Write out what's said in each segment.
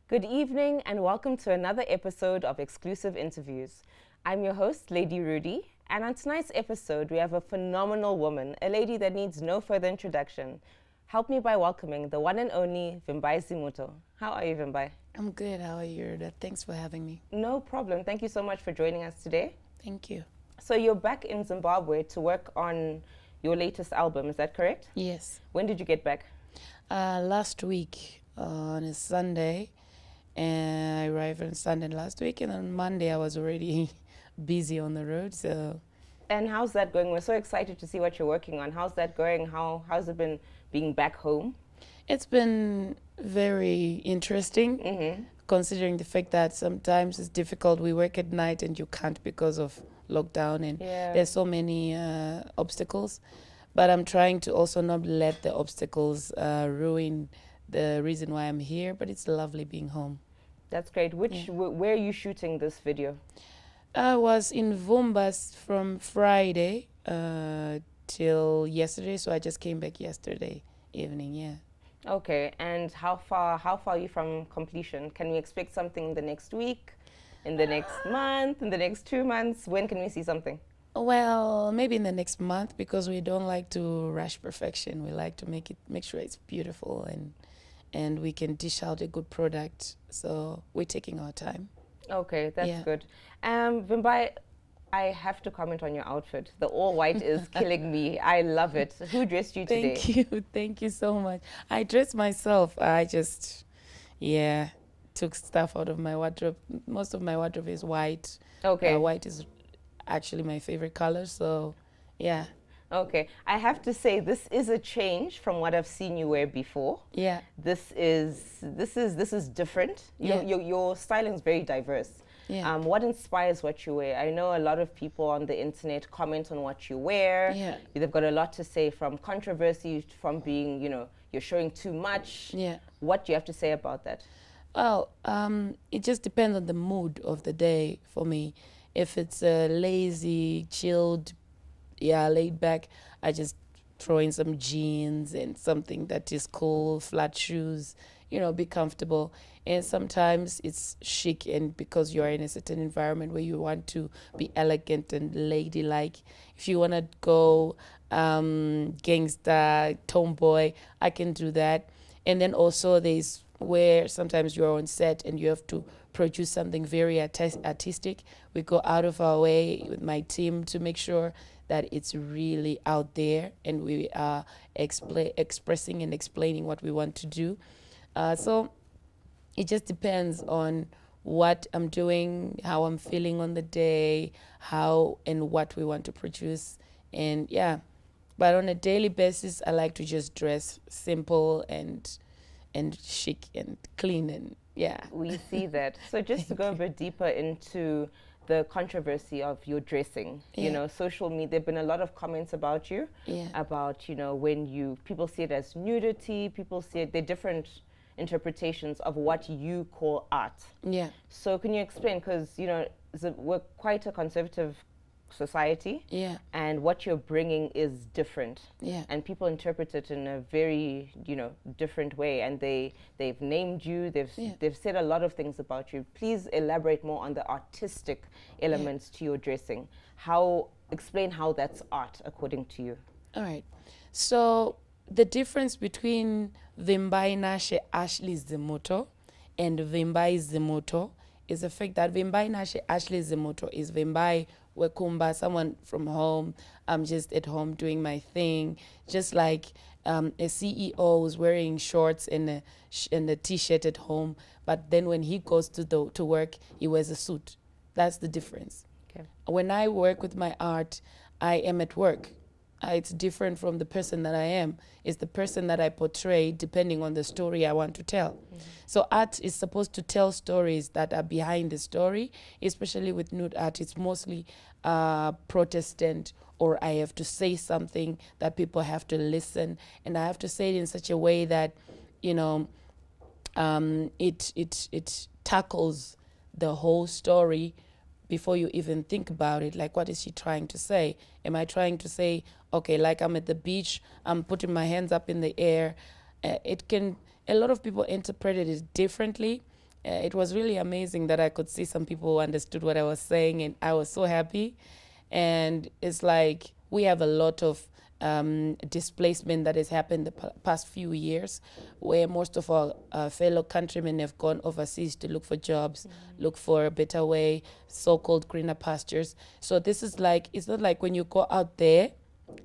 Good evening and welcome to another episode of Exclusive Interviews. I'm your host, Lady Rudii, and on tonight's episode we have a phenomenal woman, a lady that needs no further introduction. Help me by welcoming the one and only Vimbai Zimuto. How are you, Vimbai? I'm good. How are you, Rudii? Thanks for having me. No problem. Thank you so much for joining us today. Thank you. So you're back in Zimbabwe to work on your latest album, is that correct? Yes. When did you get back? Last week on a Sunday, and I arrived on Sunday last week, and on Monday I was already busy on the road. So. And how's that going? We're so excited to see what you're working on. How's that going? How's it been being back home? It's been very interesting, considering the fact that sometimes it's difficult. We work at night and you can't because of lockdown, and there's so many obstacles. But I'm trying to also not let the obstacles ruin the reason why I'm here. But it's lovely being home. That's great. Where are you shooting this video? I was in Vimbai from Friday till yesterday, so I just came back yesterday evening. Yeah. Okay, and how far are you from completion? Can we expect something in the next week, in the next month, in the next 2 months? When can we see something? Well, maybe in the next month, because we don't like to rush perfection. We like to make sure it's beautiful and we can dish out a good product. So we're taking our time. Okay, that's good. Vimbai, I have to comment on your outfit. The all white is killing me. I love it. Who dressed you today? Thank you so much. I dressed myself. I just, took stuff out of my wardrobe. Most of my wardrobe is white. Okay. White is actually my favorite color, so yeah. Okay, I have to say this is a change from what I've seen you wear before. Yeah. This is different. Your styling is very diverse. Yeah. What inspires what you wear? I know a lot of people on the internet comment on what you wear. Yeah. They've got a lot to say, from controversy, from being, you're showing too much. Yeah. What do you have to say about that? Well, it just depends on the mood of the day for me. If it's a lazy, chilled, laid back, I just throw in some jeans and something that is cool, flat shoes, be comfortable. And sometimes it's chic, and because you are in a certain environment where you want to be elegant and ladylike, if you want to go gangster, tomboy, I can do that. And then also there's where sometimes you're on set and you have to produce something very artistic. We go out of our way with my team to make sure that it's really out there, and we are expressing and explaining what we want to do. So it just depends on what I'm doing, how I'm feeling on the day, how and what we want to produce. And but on a daily basis, I like to just dress simple and chic and clean, and we see that. So just to go a bit deeper into the controversy of your dressing, social media, there've been a lot of comments about you, about when people see it as nudity, people see it, they're different interpretations of what you call art. So can you explain, because we're quite a conservative society, and what you're bringing is different, and people interpret it in a very different way, and they've named you, they've said a lot of things about you. Please elaborate more on the artistic elements to your dressing. Explain how that's art according to you. All right, so the difference between Vimbai Nashe Ashley Zimuto and Vimbai Zimuto is the fact that Vimbai Nashe Ashley Zimuto is Vimbai Wekumba, someone from home. I'm just at home doing my thing, just like a CEO who's wearing shorts and a t-shirt at home, but then when he goes to work, he wears a suit. That's the difference. Okay. When I work with my art, I am at work. It's different from the person that I am. It's the person that I portray depending on the story I want to tell. So art is supposed to tell stories that are behind the story, especially with nude art. It's mostly Protestant, or I have to say something that people have to listen, and I have to say it in such a way that, it tackles the whole story before you even think about it. Like, what is she trying to say? Am I trying to say, okay, like I'm at the beach, I'm putting my hands up in the air? A lot of people interpret it differently. It was really amazing that I could see some people who understood what I was saying, and I was so happy. And it's like we have a lot of displacement that has happened the past few years, where most of our fellow countrymen have gone overseas to look for jobs, look for a better way, so-called greener pastures. So this is like, it's not like when you go out there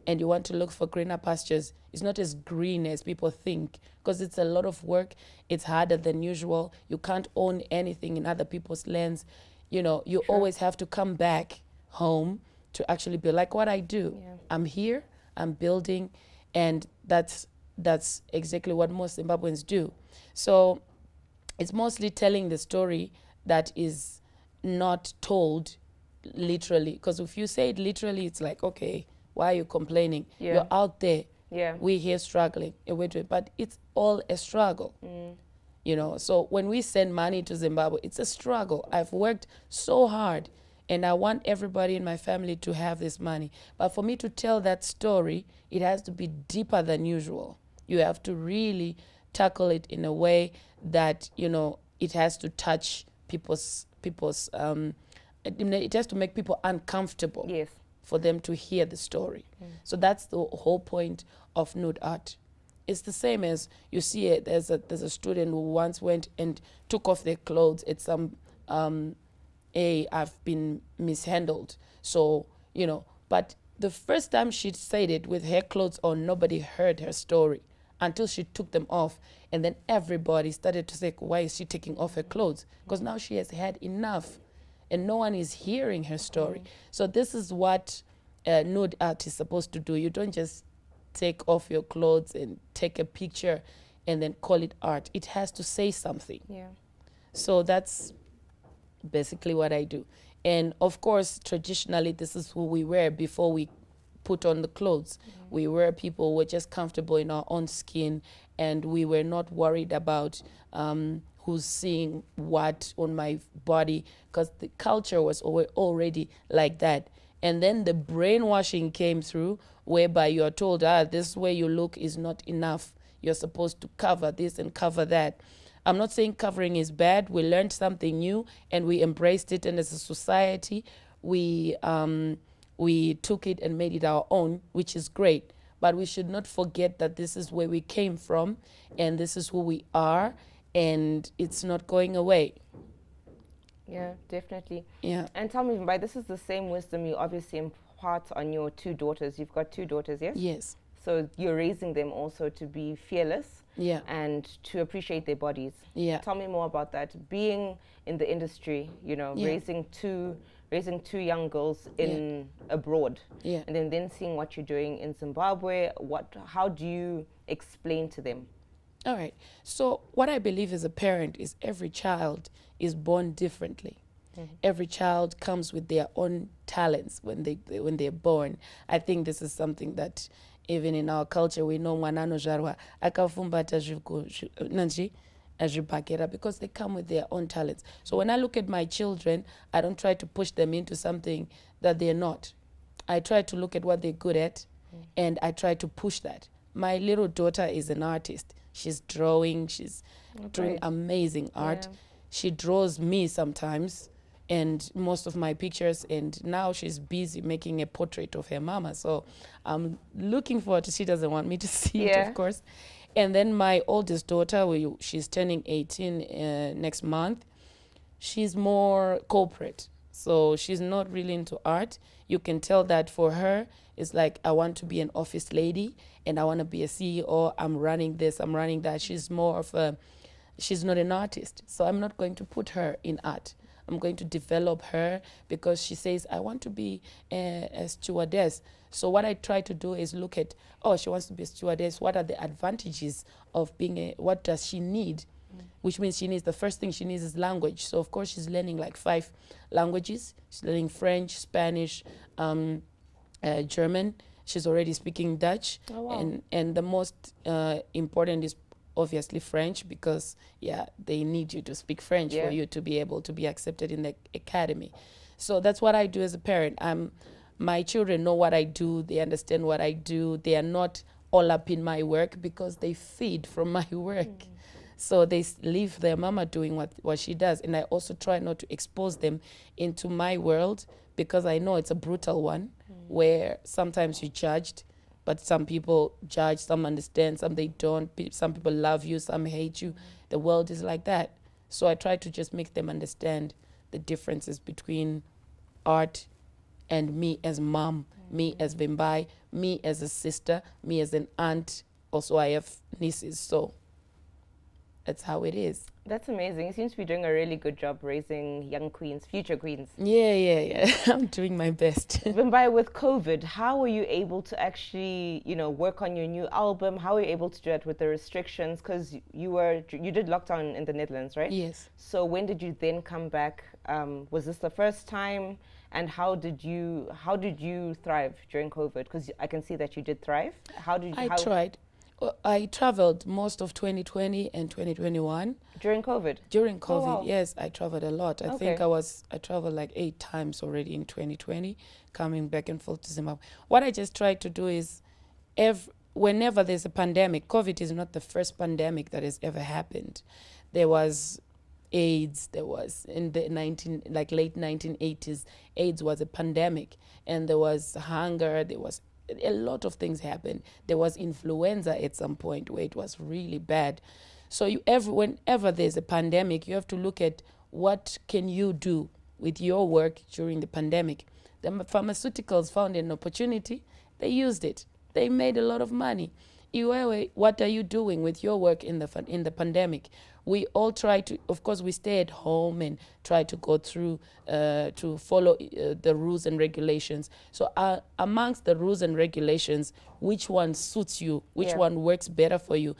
and you want to look for greener pastures, it's not as green as people think, because it's a lot of work. It's harder than usual. You can't own anything in other people's lands. You know, you always have to come back home to actually be like what I do. Yeah. I'm here, I'm building, and that's exactly what most Zimbabweans do. So it's mostly telling the story that is not told literally, because if you say it literally, it's like, okay, why are you complaining? Yeah. You're out there. Yeah. We're here struggling. But it's all a struggle. You know, so when we send money to Zimbabwe, it's a struggle. I've worked so hard, and I want everybody in my family to have this money. But for me to tell that story, it has to be deeper than usual. You have to really tackle it in a way that, you know, it has to touch people's it has to make people uncomfortable. Yes. For them to hear the story. So that's the whole point of nude art. It's the same as you see it. There's a student who once went and took off their clothes at some I've been mishandled. So, you know, but the first time she said it with her clothes on, nobody heard her story until she took them off. And then everybody started to say, why is she taking off her clothes? Because now she has had enough. And no one is hearing her story. So this is what nude art is supposed to do. You don't just take off your clothes and take a picture and then call it art. It has to say something. Yeah. So that's basically what I do. And of course, traditionally, this is who we were before we put on the clothes. We were people who were just comfortable in our own skin, and we were not worried about who's seeing what on my body, because the culture was already like that. And then the brainwashing came through, whereby you're told, this way you look is not enough. You're supposed to cover this and cover that. I'm not saying covering is bad. We learned something new and we embraced it. And as a society, we took it and made it our own, which is great. But we should not forget that this is where we came from and this is who we are. And it's not going away. Yeah, definitely. Yeah. And tell me, Vimbai, this is the same wisdom you obviously impart on your two daughters. You've got two daughters, yes? Yes. So you're raising them also to be fearless. Yeah. And to appreciate their bodies. Yeah. Tell me more about that. Being in the industry, you know, raising two young girls in abroad. Yeah. And then seeing what you're doing in Zimbabwe. How do you explain to them? All right. So what I believe as a parent is every child is born differently. Every child comes with their own talents when they're born. I think this is something that even in our culture we know mwana anozvarwa akafumbata azvibhakera, because they come with their own talents. So when I look at my children, I don't try to push them into something that they're not. I try to look at what they're good at and I try to push that. My little daughter is an artist. She's drawing, she's doing amazing art. Yeah. She draws me sometimes and most of my pictures, and now she's busy making a portrait of her mama. So I'm looking forward to, she doesn't want me to see it, of course. And then my oldest daughter, she's turning 18 next month. She's more corporate. So she's not really into art. You can tell that for her, it's like, I want to be an office lady and I want to be a CEO. I'm running this, I'm running that. She's more of she's not an artist. So I'm not going to put her in art. I'm going to develop her because she says, I want to be a stewardess. So what I try to do is look at, she wants to be a stewardess. What are the advantages of being what does she need? Which means the first thing she needs is language. So of course she's learning like 5 languages. She's learning French, Spanish, German. She's already speaking Dutch. Oh, wow. And the most important is obviously French, because they need you to speak French for you to be able to be accepted in the academy. So that's what I do as a parent. My children know what I do. They understand what I do. They are not all up in my work because they feed from my work. So they leave their mama doing what she does. And I also try not to expose them into my world, because I know it's a brutal one, where sometimes you're judged, but some people judge, some understand, some they don't. Some people love you, some hate you. The world is like that. So I try to just make them understand the differences between art and me as mom, me as Vimbai, me as a sister, me as an aunt. Also, I have nieces, so that's how it is. That's amazing. You seem to be doing a really good job raising young queens, future queens. Yeah. I'm doing my best. Vimbai, with COVID, how were you able to actually, work on your new album? How were you able to do it with the restrictions? Because you did lockdown in the Netherlands, right? Yes. So when did you then come back? Was this the first time? And how did you thrive during COVID? Because I can see that you did thrive. I tried. I traveled most of 2020 and 2021. During COVID? During COVID, wow. Yes, I traveled a lot. I think I traveled like 8 times already in 2020, coming back and forth to Zimbabwe. What I just tried to do is, whenever there's a pandemic, COVID is not the first pandemic that has ever happened. There was AIDS, there was in the late 1980s, AIDS was a pandemic, and there was hunger, there was a lot of things happened. There was influenza at some point where it was really bad. So whenever there's a pandemic, you have to look at what can you do with your work during the pandemic. The pharmaceuticals found an opportunity, they used it. They made a lot of money. Iwewe, what are you doing with your work in the pandemic? We all try to, of course, we stay at home and try to go through, to follow the rules and regulations. So amongst the rules and regulations, which one suits you? Which one works better for you?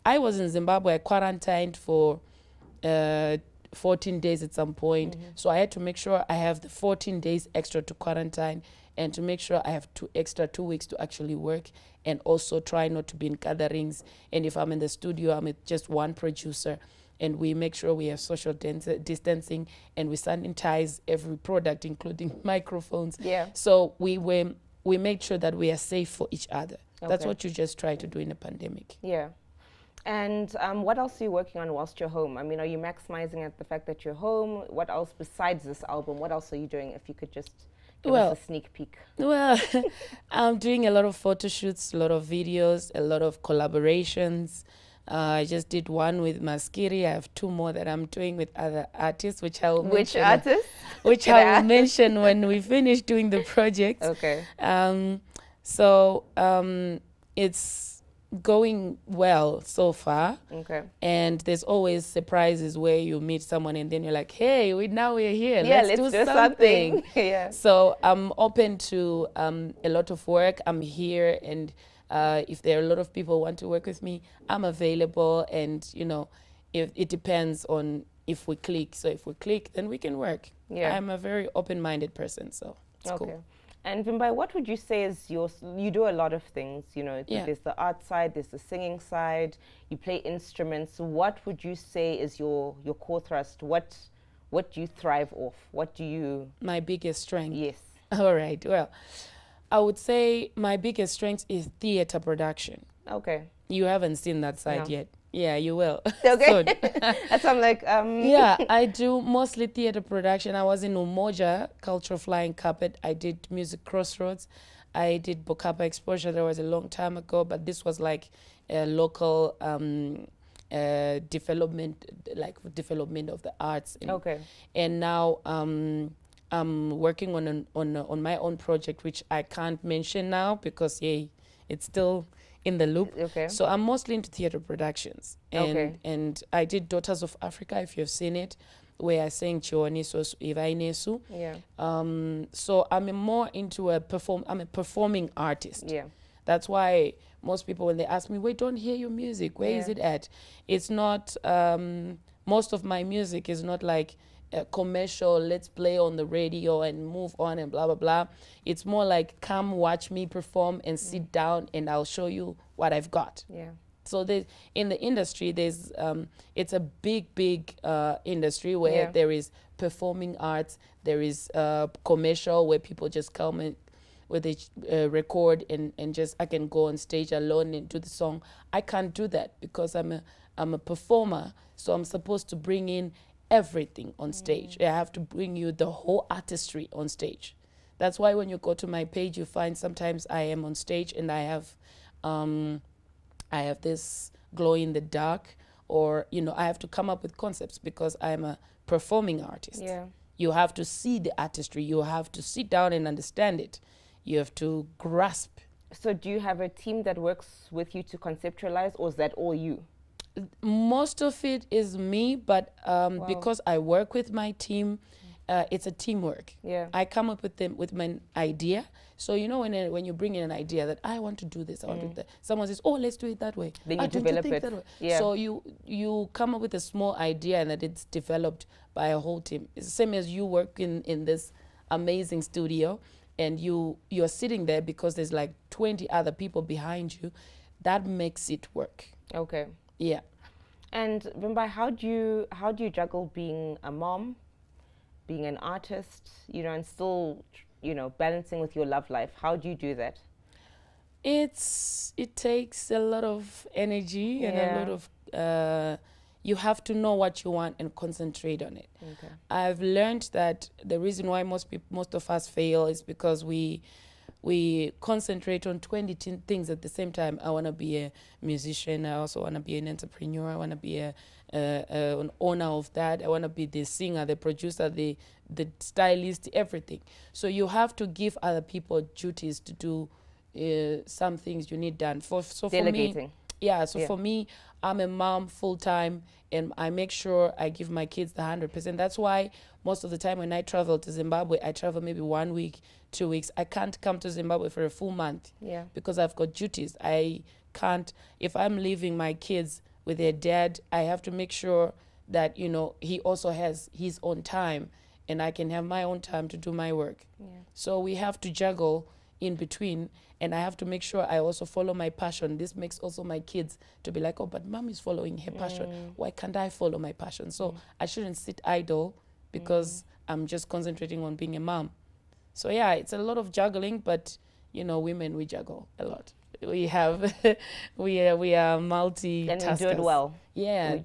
I was in Zimbabwe, I quarantined for 14 days at some point. So I had to make sure I have the 14 days extra to quarantine, and to make sure I have 2 weeks to actually work, and also try not to be in gatherings. And if I'm in the studio, I'm with just one producer, and we make sure we have social distancing, and we sanitize every product, including microphones. Yeah. So we made sure that we are safe for each other. That's what you just try to do in a pandemic. Yeah. And what else are you working on whilst you're home? I mean, are you maximizing at the fact that you're home? What else besides this album? What else are you doing? If you could just give us a sneak peek. Well, I'm doing a lot of photo shoots, a lot of videos, a lot of collaborations. I just did one with Maskiri. I have 2 more that I'm doing with other artists, which I will mention. Which artists? Which I will mention when we finish doing the project. Okay. So it's going well so far. Okay. And there's always surprises where you meet someone and then you're like, hey, we're here. Yeah, let's do something. Yeah. So I'm open to a lot of work. I'm here, and if there are a lot of people who want to work with me, I'm available. And if it depends on if we click. So if we click, then we can work. Yeah. I'm a very open-minded person, so it's cool. And Vimbai, what would you say is you do a lot of things, there's the art side, there's the singing side, you play instruments. What would you say is your core thrust? What do you thrive off? What do you... My biggest strength? Yes. All right, well, I would say my biggest strength is theater production. Okay. You haven't seen that side yet. Yeah, you will. Okay. That's I'm like Yeah, I do mostly theater production. I was in Umoja, Cultural Flying Carpet. I did Music Crossroads. I did Bokapa Exposure. That was a long time ago, but this was like a local development of the arts. And now I'm working on my own project, which I can't mention now because it's still in the loop. Okay. So I'm mostly into theater productions. And I did Daughters of Africa, if you've seen it, where I sang Chiwaniso Ivainesu. Yeah. So I'm more into I'm a performing artist. Yeah. That's why most people, when they ask me, we don't hear your music, where is it at? It's not, most of my music is not like commercial, let's play on the radio and move on and blah, blah, blah. It's more like, come watch me perform and sit down and I'll show you what I've got. Yeah. So in the industry, it's a big industry where there is performing arts, there is commercial where people just come and where they record and just I can go on stage alone and do the song. I can't do that because I'm I'm a performer, so I'm supposed to bring in everything on stage. I have to bring you the whole artistry on stage. That's why when you go to my page, you find sometimes I am on stage and I have this glow in the dark, or I have to come up with concepts because I'm a performing artist. Yeah. You have to see the artistry. You have to sit down and understand it. You have to grasp. So do you have a team that works with you to conceptualize, or is that all you? Most of it is me, but because I work with my team, it's a teamwork. Yeah. I come up with my idea. So when you bring in an idea that I want to do this, I want to do that. Someone says, "Oh, let's do it that way." Then you develop it. That way? Yeah. So you come up with a small idea and that it's developed by a whole team. It's the same as you work in this amazing studio, and you're sitting there because there's like 20 other people behind you. That makes it work. Okay. Yeah. And Vimbai, how do you juggle being a mom, being an artist, and still, balancing with your love life? How do you do that? It takes a lot of energy and a lot of you have to know what you want and concentrate on it. Okay. I've learned that the reason why most of us fail is because we concentrate on 20 things at the same time. I want to be a musician. I also want to be an entrepreneur. I want to be an owner of that. I want to be the singer, the producer, the stylist, everything. So you have to give other people duties to do some things you need done. Delegating. For me, I'm a mom full time, and I make sure I give my kids the 100%. That's why most of the time when I travel to Zimbabwe, I travel maybe 1 week, 2 weeks. I can't come to Zimbabwe for a full month because I've got duties. I can't, if I'm leaving my kids with their dad, I have to make sure that, he also has his own time and I can have my own time to do my work. Yeah. So we have to juggle in between, and I have to make sure I also follow my passion. This makes also my kids to be like, oh, but mom is following her passion. Why can't I follow my passion? So I shouldn't sit idle because I'm just concentrating on being a mom. So yeah, it's a lot of juggling, but women, we juggle a lot. We have, we are multi-taskers. And we do it well. Yeah,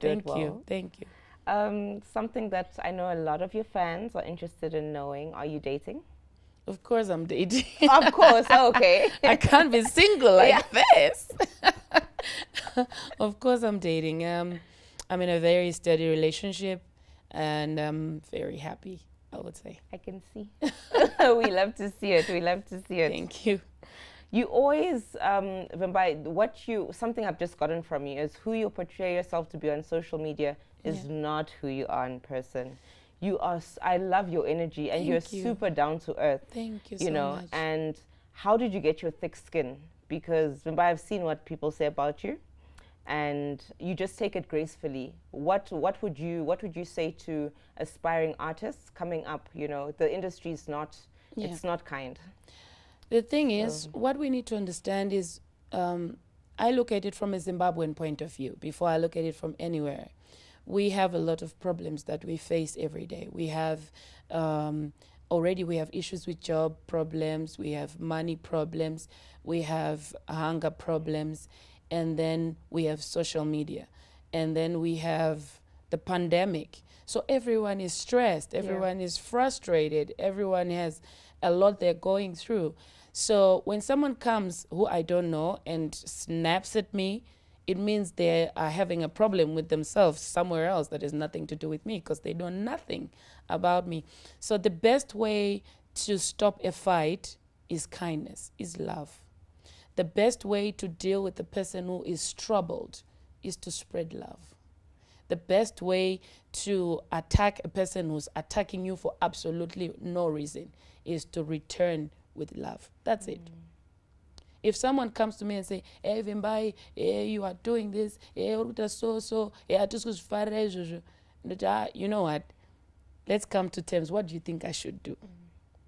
thank you. Something that I know a lot of your fans are interested in knowing, are you dating? Of course I'm dating. Of course, okay. I can't be single like this. Of course I'm dating. I'm in a very steady relationship, and I'm very happy, I would say. I can see. We love to see it. Thank you. You always, Vimbai, something I've just gotten from you is who you portray yourself to be on social media is not who you are in person. I love your energy, and you're super down to earth. Thank you so much. And how did you get your thick skin? Because Vimbai, I've seen what people say about you, and you just take it gracefully. What would you say to aspiring artists coming up? The industry is not it's not kind. The thing is, what we need to understand is, I look at it from a Zimbabwean point of view before I look at it from anywhere. We have a lot of problems that we face every day. We have we have issues with job problems, we have money problems, we have hunger problems, and then we have social media, and then we have the pandemic. So everyone is stressed, everyone is frustrated, everyone has a lot they're going through. So when someone comes who I don't know and snaps at me, it means they are having a problem with themselves somewhere else that has nothing to do with me, because they know nothing about me. So the best way to stop a fight is kindness, is love. The best way to deal with the person who is troubled is to spread love. The best way to attack a person who's attacking you for absolutely no reason is to return with love. That's it. If someone comes to me and say, hey, Vimbai, you are doing this, you know what? Let's come to terms. What do you think I should do?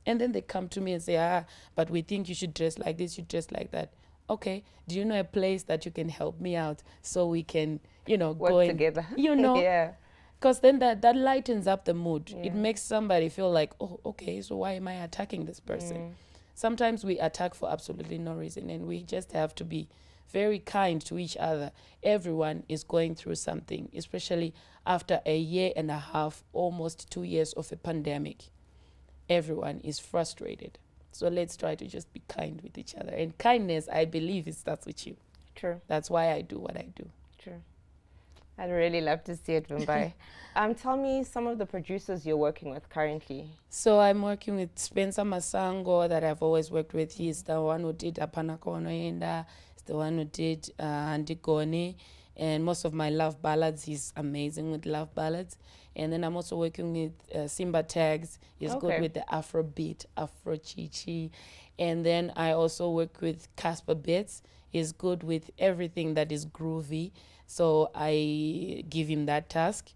And then they come to me and say, but we think you should dress like this, you dress like that. Okay, do you know a place that you can help me out so we can, work go together? Yeah. Because then that lightens up the mood. Yeah. It makes somebody feel like, oh, okay, so why am I attacking this person? Sometimes we attack for absolutely no reason, and we just have to be very kind to each other. Everyone is going through something, especially after a year and a half, almost 2 years of a pandemic. Everyone is frustrated. So let's try to just be kind with each other. And kindness, I believe, it starts with you. True. That's why I do what I do. True. I'd really love to see it, Vimbai. Tell me some of the producers you're working with currently. So I'm working with Spencer Masango that I've always worked with. He's the one who did Apana Kono Enda. He's the one who did Andikone. And most of my love ballads, he's amazing with love ballads. And then I'm also working with Simba Tags. He's good with the Afrobeat, Afro Chichi. And then I also work with Casper Bits. He's good with everything that is groovy. So I give him that task.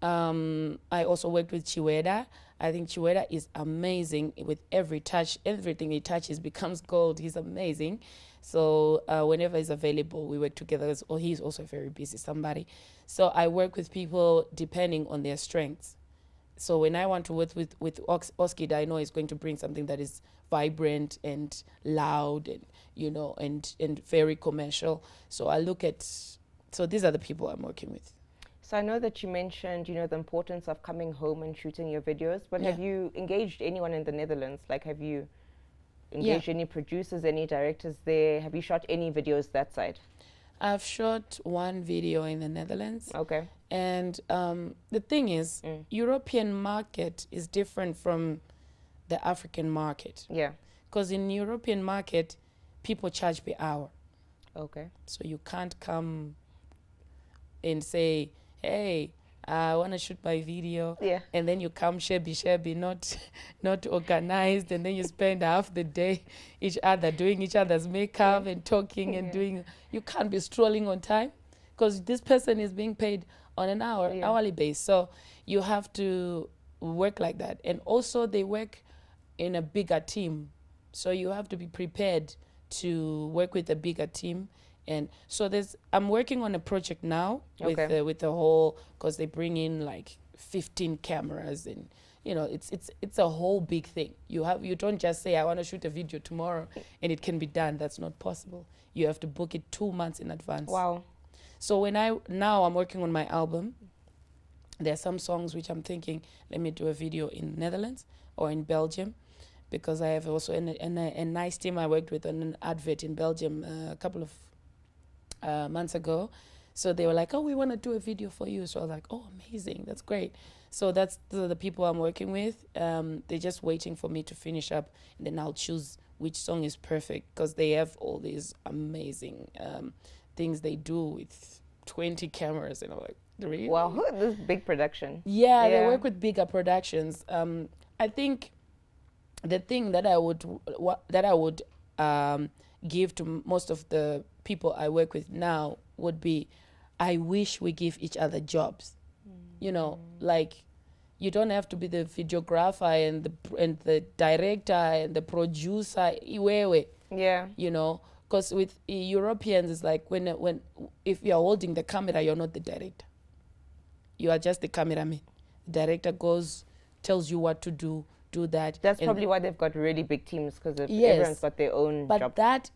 I also worked with Chiweda. I think Chiweda is amazing with every touch. Everything he touches becomes gold. He's amazing. So whenever he's available, we work together. He's also very busy somebody. So I work with people depending on their strengths. So when I want to work with Oskid, I know he's going to bring something that is vibrant and loud and, and very commercial. So I look at... So these are the people I'm working with. So I know that you mentioned, the importance of coming home and shooting your videos, but have you engaged anyone in the Netherlands? Like, have you engaged any producers, any directors there? Have you shot any videos that side? I've shot one video in the Netherlands. Okay. And the thing is, European market is different from the African market. Yeah. Because in European market, people charge per hour. Okay. So you can't come and say, hey, I want to shoot my video. Yeah. And then you come shabby, not organized. And then you spend half the day doing each other's makeup and talking and doing. You can't be strolling on time because this person is being paid on an hourly base. So you have to work like that. And also they work in a bigger team. So you have to be prepared to work with a bigger team. And so I'm working on a project now with the whole, because they bring in like 15 cameras and it's a whole big thing. You don't just say I want to shoot a video tomorrow and it can be done. That's not possible. You have to book it 2 months in advance. Wow. So now I'm working on my album. There are some songs which I'm thinking, let me do a video in Netherlands or in Belgium, because I have also a nice team I worked with on an advert in Belgium a couple of months ago. So they were like, oh, we want to do a video for you. So I was like, oh, amazing, that's great. So that's the people I'm working with. They're just waiting for me to finish up, and then I'll choose which song is perfect, because they have all these amazing things they do with 20 cameras, and I'm like, really? Wow, this big production. Yeah, they work with bigger productions. I think the thing that I would give to most of the people I work with now would be, I wish we give each other jobs. Like, you don't have to be the videographer and the director and the producer. Yeah. Because with Europeans, it's like when if you're holding the camera, you're not the director. You are just the cameraman. The director tells you what to do that. That's probably why they've got really big teams, because everyone's got their own job. But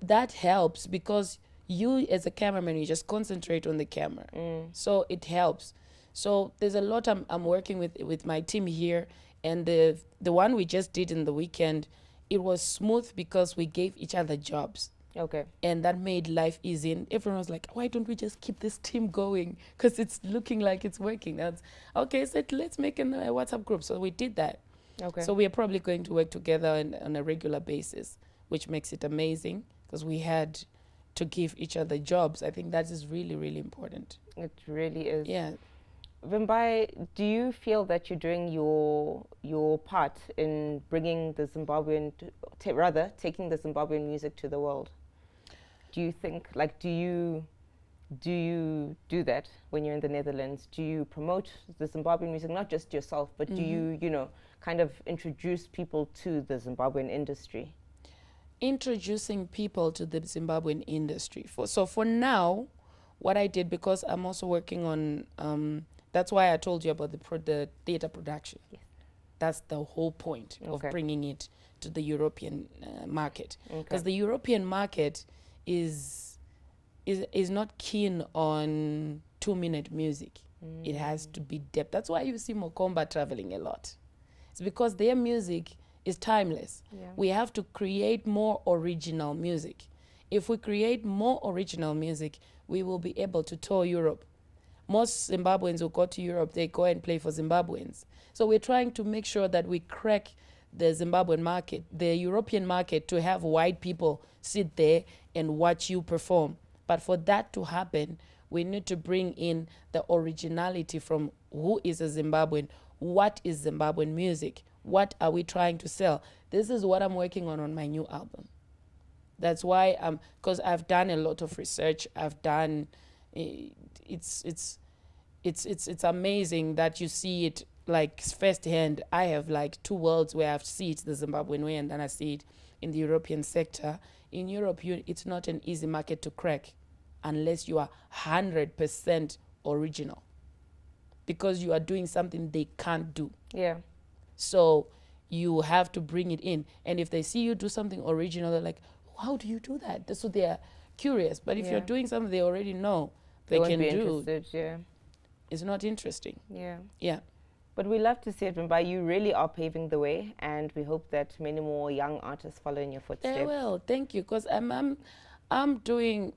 that helps, because you as a cameraman, you just concentrate on the camera. So it helps. So there's a lot I'm working with my team here, and the one we just did in the weekend, it was smooth because we gave each other jobs. Okay. And that made life easy. And everyone was like, why don't we just keep this team going? Because it's looking like it's working. That's okay. So let's make a WhatsApp group. So we did that. Okay. So we are probably going to work together on a regular basis, which makes it amazing, because we had to give each other jobs. I think that is really, really important. It really is. Yeah. Vimbai, do you feel that you're doing your part in bringing the Zimbabwean, taking the Zimbabwean music to the world? Do you think, do you do that when you're in the Netherlands? Do you promote the Zimbabwean music, not just yourself, but do you, kind of introduce people to the Zimbabwean industry? Introducing people to the Zimbabwean industry. For now, what I did, because I'm also working on, that's why I told you about the theater production. Yes. That's the whole point of bringing it to the European market. Because the European market is not keen on 2-minute music. It has to be depth. That's why you see Mokomba traveling a lot. It's because their music is timeless. Yeah. We have to create more original music. If we create more original music, we will be able to tour Europe. Most Zimbabweans who go to Europe, they go and play for Zimbabweans. So we're trying to make sure that we crack the Zimbabwean market, the European market, to have white people sit there and watch you perform. But for that to happen, we need to bring in the originality from who is a Zimbabwean, what is Zimbabwean music, what are we trying to sell. This is what I'm working on my new album. That's why because I've done a lot of research. I've done, it's amazing that you see it like firsthand. I have like two worlds where I see it the Zimbabwean way, and then I see it in the European sector. In Europe, it's not an easy market to crack unless you are 100% original, because you are doing something they can't do. Yeah. So you have to bring it in. And if they see you do something original, they're like, how do you do that? So they are curious. But if you're doing something they already know they can do, it's not interesting. Yeah. Yeah. But we love to see it, Vimbai. You really are paving the way, and we hope that many more young artists follow in your footsteps. Well, thank you, because I'm doing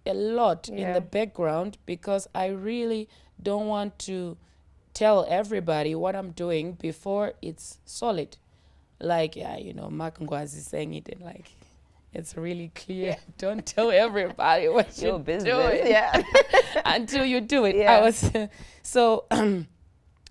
a lot in the background, because I really don't want to tell everybody what I'm doing before it's solid. Like, Mark Ngwazi is saying it, and like, it's really clear. Yeah. Don't tell everybody what you're doing. Yeah. Until you do it. Yeah. So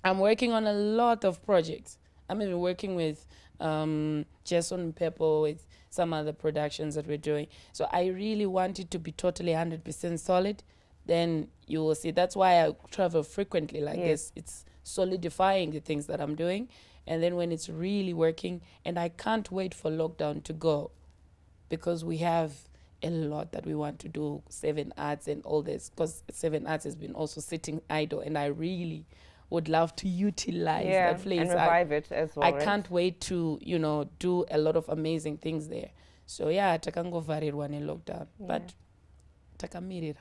I'm working on a lot of projects. I'm even working with Jason Peppo, with some other productions that we're doing. So I really want it to be totally 100% solid. Then you will see. That's why I travel frequently like this. It's solidifying the things that I'm doing. And then when it's really working, and I can't wait for lockdown to go, because we have a lot that we want to do, 7 Arts and all this, because 7 Arts has been also sitting idle, and I really would love to utilize that place. And revive it as well. I can't wait to, do a lot of amazing things there. So takangovarirwa ne-lockdown, but takamirira.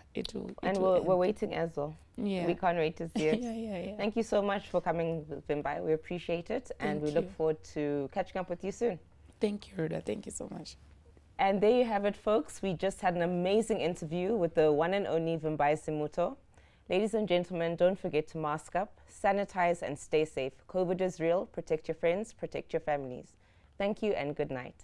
And we're waiting as well. Yeah. We can't wait to see it. Yeah. Thank you so much for coming, Vimbai. We appreciate it, and we look forward to catching up with you soon. Thank you, Rudii. Thank you so much. And there you have it, folks. We just had an amazing interview with the one and only Vimbai Zimuto. Ladies and gentlemen, don't forget to mask up, sanitize, and stay safe. COVID is real. Protect your friends, protect your families. Thank you and good night.